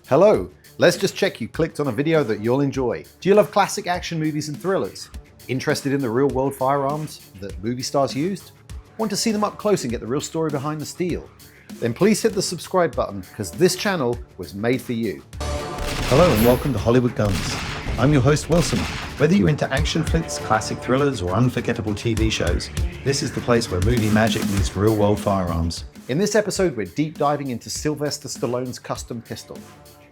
Hello, let's just check you clicked on a video that you'll enjoy. Do you love classic action movies and thrillers? Interested in the real-world firearms that movie stars used? Want to see them up close and get the real story behind the steel? Then please hit the subscribe button, because this channel was made for you. Hello and welcome to Hollywood Guns. I'm your host Wilson. Whether you're into action flicks, classic thrillers, or unforgettable TV shows, this is the place where movie magic meets real-world firearms. In this episode, we're deep diving into Sylvester Stallone's custom pistol,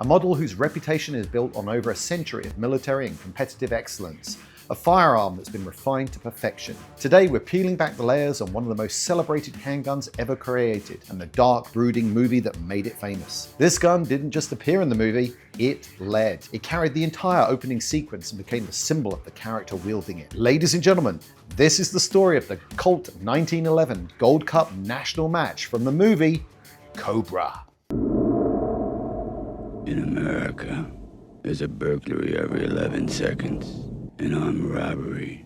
a model whose reputation is built on over a century of military and competitive excellence, a firearm that's been refined to perfection. Today, we're peeling back the layers on one of the most celebrated handguns ever created, and the dark, brooding movie that made it famous. This gun didn't just appear in the movie, it led. It carried the entire opening sequence and became the symbol of the character wielding it. Ladies and gentlemen, this is the story of the Colt 1911 Gold Cup national match from the movie Cobra. In America, there's a burglary every 11 seconds, an armed robbery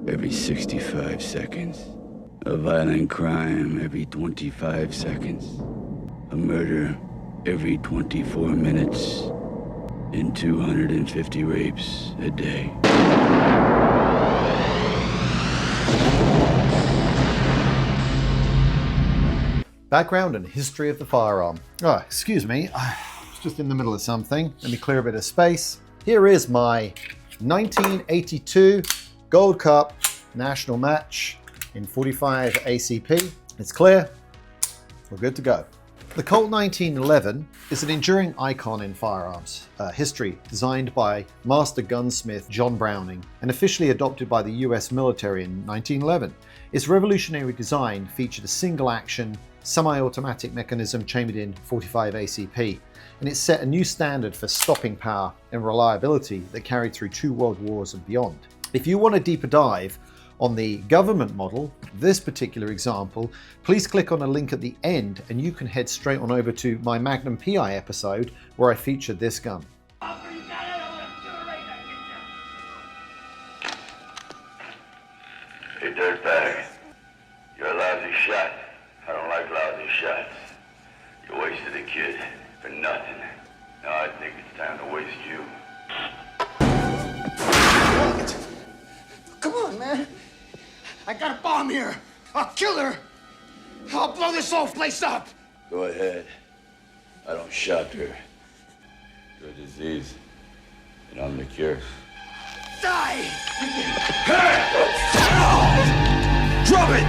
every 65 seconds, a violent crime every 25 seconds, a murder every 24 minutes, and 250 rapes a day. Background and history of the firearm. Oh, excuse me, I was just in the middle of something. Let me clear a bit of space. Here is my 1982 Gold Cup national match in 45 ACP. It's clear, we're good to go. The Colt 1911 is an enduring icon in firearms history, designed by master gunsmith John Browning and officially adopted by the US military in 1911. Its revolutionary design featured a single-action, semi-automatic mechanism chambered in 45 ACP, and it set a new standard for stopping power and reliability that carried through 2 world wars and beyond. If you want a deeper dive on the government model, this particular example, please click on a link at the end and you can head straight on over to my Magnum PI episode where I featured this gun. Hey, dirtbag, you're a lousy shot. I don't like lousy shots. You wasted a kid for nothing. Now I think it's time to waste you. What? Come on, man. I got a bomb here. I'll kill her. I'll blow this whole place up. Go ahead. I don't shot her. You're a disease, and I'm the cure. Die! Drop it!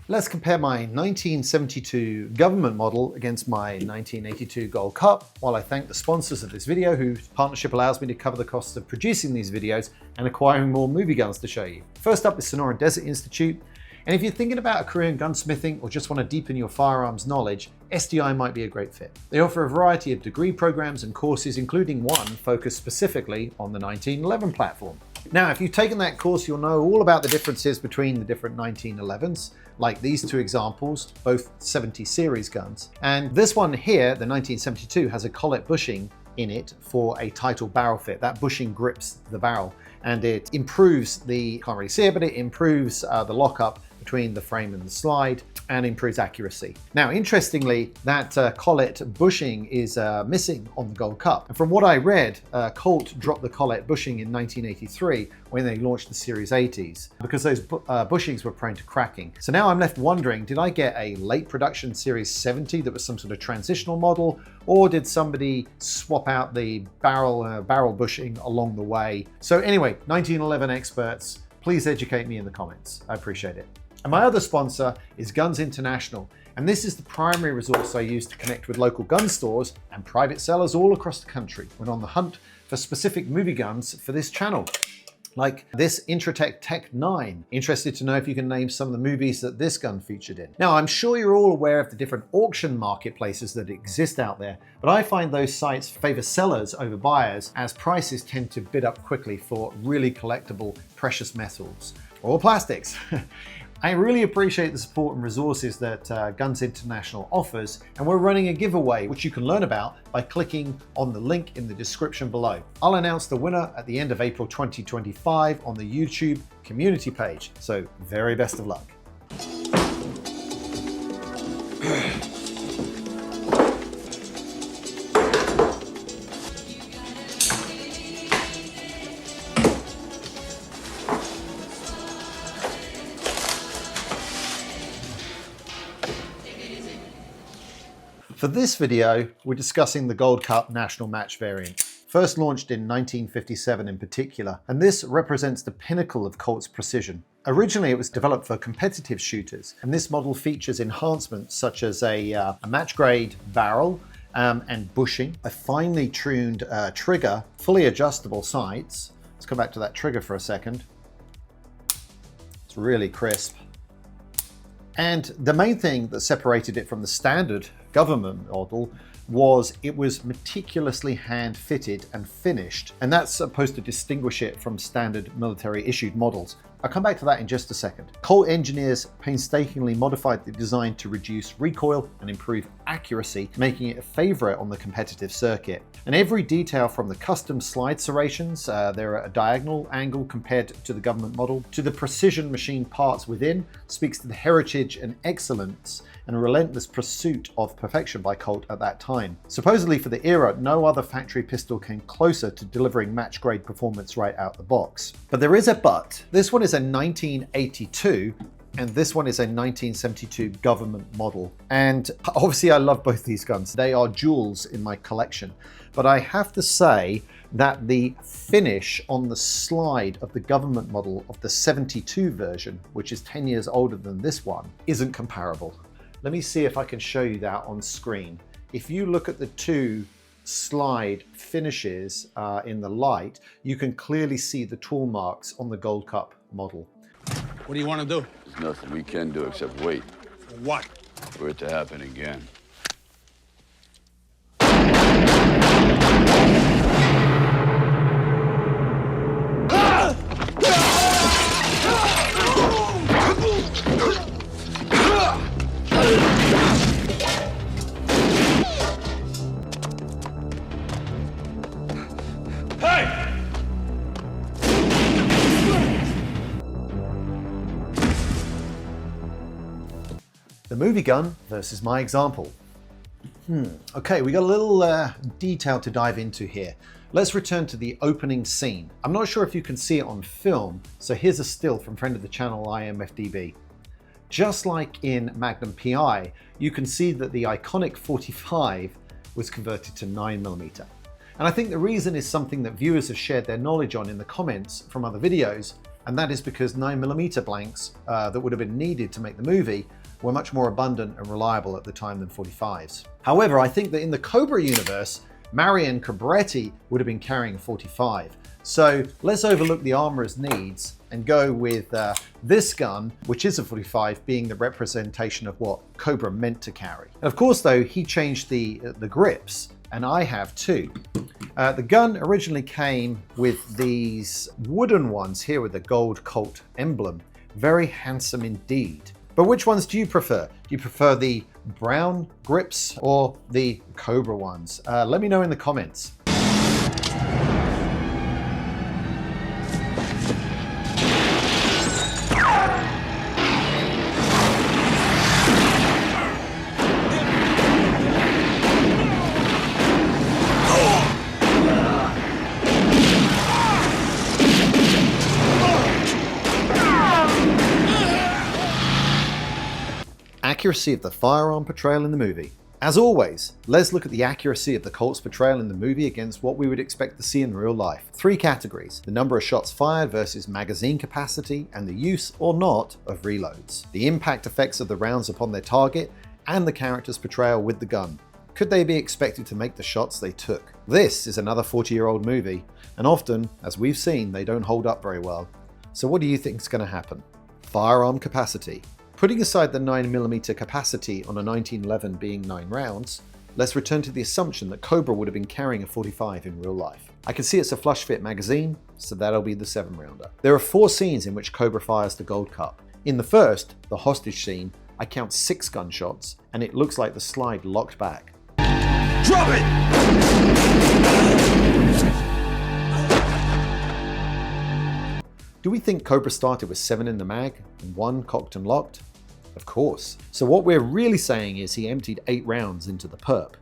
Let's compare my 1972 government model against my 1982 Gold Cup, while I thank the sponsors of this video whose partnership allows me to cover the costs of producing these videos and acquiring more movie guns to show you. First up is Sonora Desert Institute, and if you're thinking about a career in gunsmithing or just want to deepen your firearms knowledge, SDI might be a great fit. They offer a variety of degree programs and courses, including one focused specifically on the 1911 platform. Now, if you've taken that course, you'll know all about the differences between the different 1911s, like these 2 examples, both 70 series guns. And this one here, the 1972, has a collet bushing in it for a title barrel fit. That bushing grips the barrel and it improves can't really see it, but it improves the lockup between the frame and the slide and improves accuracy. Now, interestingly, that collet bushing is missing on the Gold Cup. And from what I read, Colt dropped the collet bushing in 1983 when they launched the Series 80s because those bushings were prone to cracking. So now I'm left wondering, did I get a late production Series 70 that was some sort of transitional model, or did somebody swap out the barrel bushing along the way? So anyway, 1911 experts, please educate me in the comments. I appreciate it. And my other sponsor is Guns International, and this is the primary resource I use to connect with local gun stores and private sellers all across the country when on the hunt for specific movie guns for this channel. Like this Intratec Tech 9. Interested to know if you can name some of the movies that this gun featured in. Now, I'm sure you're all aware of the different auction marketplaces that exist out there, but I find those sites favor sellers over buyers as prices tend to bid up quickly for really collectible precious metals or plastics. I really appreciate the support and resources that Guns International offers, and we're running a giveaway which you can learn about by clicking on the link in the description below. I'll announce the winner at the end of April 2025 on the YouTube community page, so very best of luck. For this video, we're discussing the Gold Cup National Match variant, first launched in 1957 in particular, and this represents the pinnacle of Colt's precision. Originally, it was developed for competitive shooters, and this model features enhancements such as a match-grade barrel and bushing, a finely tuned trigger, fully adjustable sights. Let's come back to that trigger for a second. It's really crisp. And the main thing that separated it from the standard government model was it was meticulously hand fitted and finished, and that's supposed to distinguish it from standard military issued models. I'll come back to that in just a second. Colt engineers painstakingly modified the design to reduce recoil and improve accuracy, making it a favorite on the competitive circuit. And every detail from the custom slide serrations, they're at a diagonal angle compared to the government model, to the precision machine parts within, speaks to the heritage and excellence and relentless pursuit of perfection by Colt at that time. Supposedly for the era, no other factory pistol came closer to delivering match-grade performance right out the box. But there is a but. This one is a 1982, and this one is a 1972 government model. And obviously I love both these guns. They are jewels in my collection. But I have to say that the finish on the slide of the government model of the 72 version, which is 10 years older than this one, isn't comparable. Let me see if I can show you that on screen. If you look at the two slide finishes in the light, you can clearly see the tool marks on the Gold Cup model. What do you want to do? There's nothing we can do except wait For what? for it to happen again. The movie gun versus my example. Okay, we got a little detail to dive into here. Let's return to the opening scene. I'm not sure if you can see it on film, so here's a still from friend of the channel IMFDB. Just like in Magnum PI, you can see that the iconic 45 was converted to 9mm. And I think the reason is something that viewers have shared their knowledge on in the comments from other videos, and that is because 9mm blanks that would have been needed to make the movie were much more abundant and reliable at the time than 45s. However, I think that in the Cobra universe, Marion Cobretti would have been carrying a 45. So let's overlook the armorer's needs and go with this gun, which is a 45, being the representation of what Cobra meant to carry. Of course, though, he changed the grips, and I have too. The gun originally came with these wooden ones here with the gold Colt emblem. Very handsome indeed. But which ones do you prefer? Do you prefer the brown grips or the Cobra ones? Let me know in the comments. Accuracy of the firearm portrayal in the movie. As always, let's look at the accuracy of the Colt's portrayal in the movie against what we would expect to see in real life. Three categories: the number of shots fired versus magazine capacity, and the use or not of reloads. The impact effects of the rounds upon their target, and the character's portrayal with the gun. Could they be expected to make the shots they took? This is another 40-year-old movie, and often, as we've seen, they don't hold up very well. So what do you think is going to happen? Firearm capacity. Putting aside the 9mm capacity on a 1911 being 9 rounds, let's return to the assumption that Cobra would have been carrying a 45 in real life. I can see it's a flush fit magazine, so that'll be the 7-rounder. There are 4 scenes in which Cobra fires the Gold Cup. In the first, the hostage scene, I count 6 gunshots, and it looks like the slide locked back. Drop it! Do we think Cobra started with 7 in the mag and 1 cocked and locked? Of course. So what we're really saying is he emptied 8 rounds into the perp,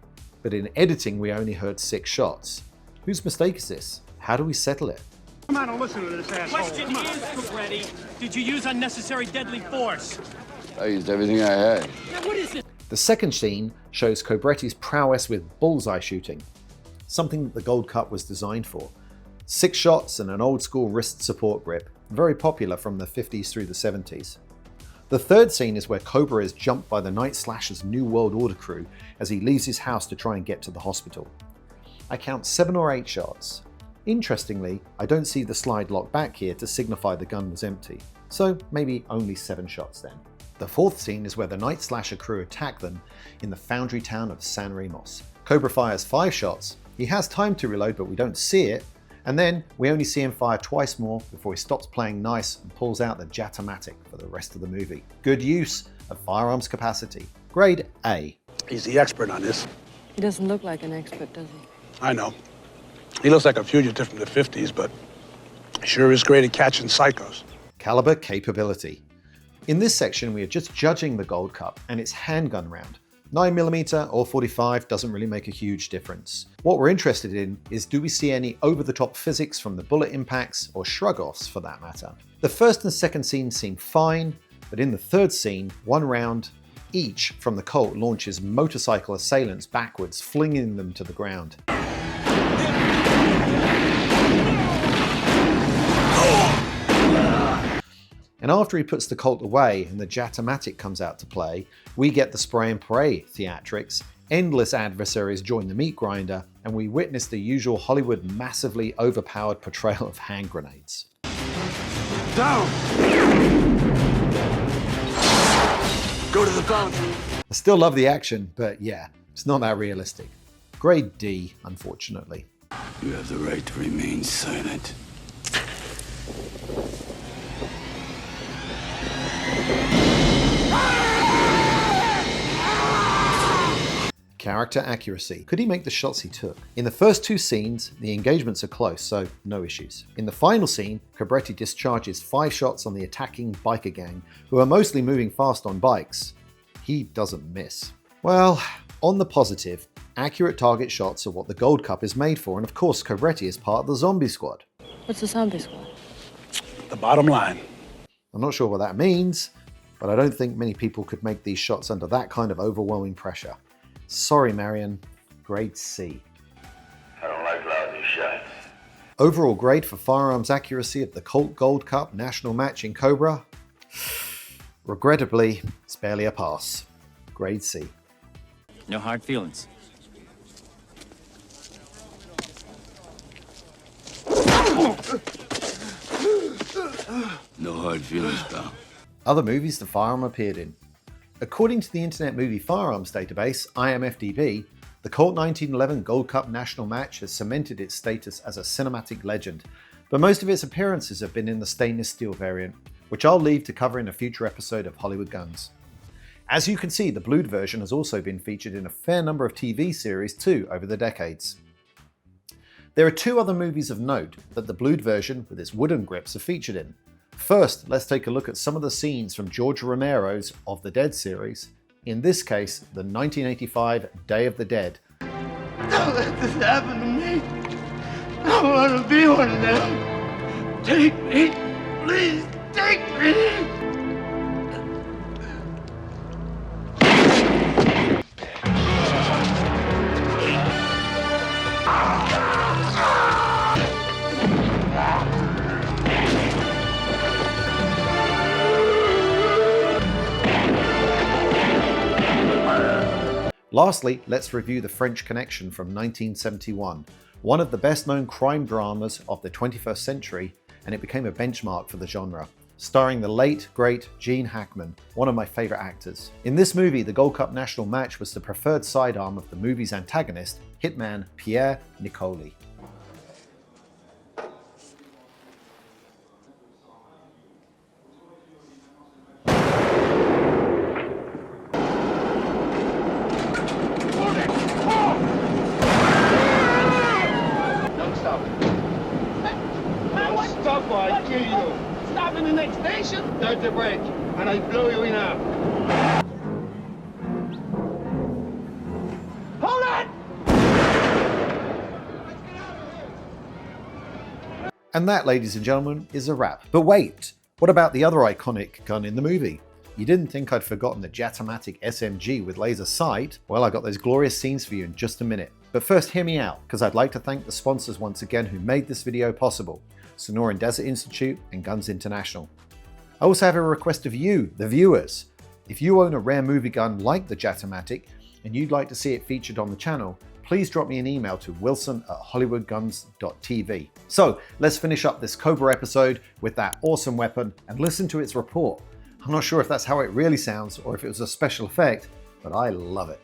but in editing we only heard 6 shots. Whose mistake is this? How do we settle it? Come on and listen to this asshole. Question is, Cobretti, did you use unnecessary deadly force? I used everything I had. Now what is it? The second scene shows Cobretti's prowess with bullseye shooting, something that the Gold Cup was designed for. 6 shots and an old school wrist support grip, very popular from the 50s through the 70s. The third scene is where Cobra is jumped by the Night Slasher's New World Order crew as he leaves his house to try and get to the hospital. I count 7 or 8 shots. Interestingly, I don't see the slide lock back here to signify the gun was empty, so maybe only 7 shots then. The fourth scene is where the Night Slasher crew attack them in the foundry town of San Ramos. Cobra fires 5 shots, he has time to reload but we don't see it, and then we only see him fire twice more before he stops playing nice and pulls out the Jatomatic for the rest of the movie. Good use of firearms capacity. Grade A. He's the expert on this. He doesn't look like an expert, does he? I know. He looks like a fugitive from the 50s, but sure is great at catching psychos. Caliber capability. In this section, we are just judging the Gold Cup and its handgun round. 9mm or 45 doesn't really make a huge difference. What we're interested in is, do we see any over-the-top physics from the bullet impacts or shrug-offs for that matter? The first and second scenes seem fine, but in the third scene, 1 round each from the Colt launches motorcycle assailants backwards, flinging them to the ground. And after he puts the Colt away and the Jatomatic comes out to play, we get the spray and pray theatrics, endless adversaries join the meat grinder, and we witness the usual Hollywood massively overpowered portrayal of hand grenades. Down! Go to the fountain. I still love the action, but yeah, it's not that realistic. Grade D, unfortunately. You have the right to remain silent. Character accuracy. Could he make the shots he took? In the first 2 scenes, the engagements are close, so no issues. In the final scene, Cobretti discharges 5 shots on the attacking biker gang, who are mostly moving fast on bikes. He doesn't miss. Well, on the positive, accurate target shots are what the Gold Cup is made for, and of course Cobretti is part of the zombie squad. What's the zombie squad? The bottom line. I'm not sure what that means, but I don't think many people could make these shots under that kind of overwhelming pressure. Sorry, Marion. Grade C. I don't like lousy shots. Overall grade for firearms accuracy of the Colt Gold Cup national match in Cobra? Regrettably, it's barely a pass. Grade C. No hard feelings. No hard feelings, pal. Other movies the firearm appeared in. According to the Internet Movie Firearms database, IMFDB, the Colt 1911 Gold Cup national match has cemented its status as a cinematic legend, but most of its appearances have been in the stainless steel variant, which I'll leave to cover in a future episode of Hollywood Guns. As you can see, the blued version has also been featured in a fair number of TV series too over the decades. There are 2 other movies of note that the blued version with its wooden grips are featured in. First, let's take a look at some of the scenes from George Romero's Of the Dead series, in this case, the 1985 Day of the Dead. Don't let this happen to me. I want to be one of them. Take me. Please take me. Lastly, let's review The French Connection from 1971, one of the best-known crime dramas of the 21st century, and it became a benchmark for the genre. Starring the late, great Gene Hackman, one of my favourite actors. In this movie, the Gold Cup national match was the preferred sidearm of the movie's antagonist, hitman Pierre Nicoli. press the brake, and I blow you in half. Hold it! And that, ladies and gentlemen, is a wrap. But wait, what about the other iconic gun in the movie? You didn't think I'd forgotten the Jatomatic SMG with laser sight? Well, I got those glorious scenes for you in just a minute. But first, hear me out, because I'd like to thank the sponsors once again who made this video possible: Sonoran Desert Institute and Guns International. I also have a request of you, the viewers. If you own a rare movie gun like the Jatomatic and you'd like to see it featured on the channel, please drop me an email to wilson@hollywoodguns.tv. So let's finish up this Cobra episode with that awesome weapon and listen to its report. I'm not sure if that's how it really sounds or if it was a special effect, but I love it.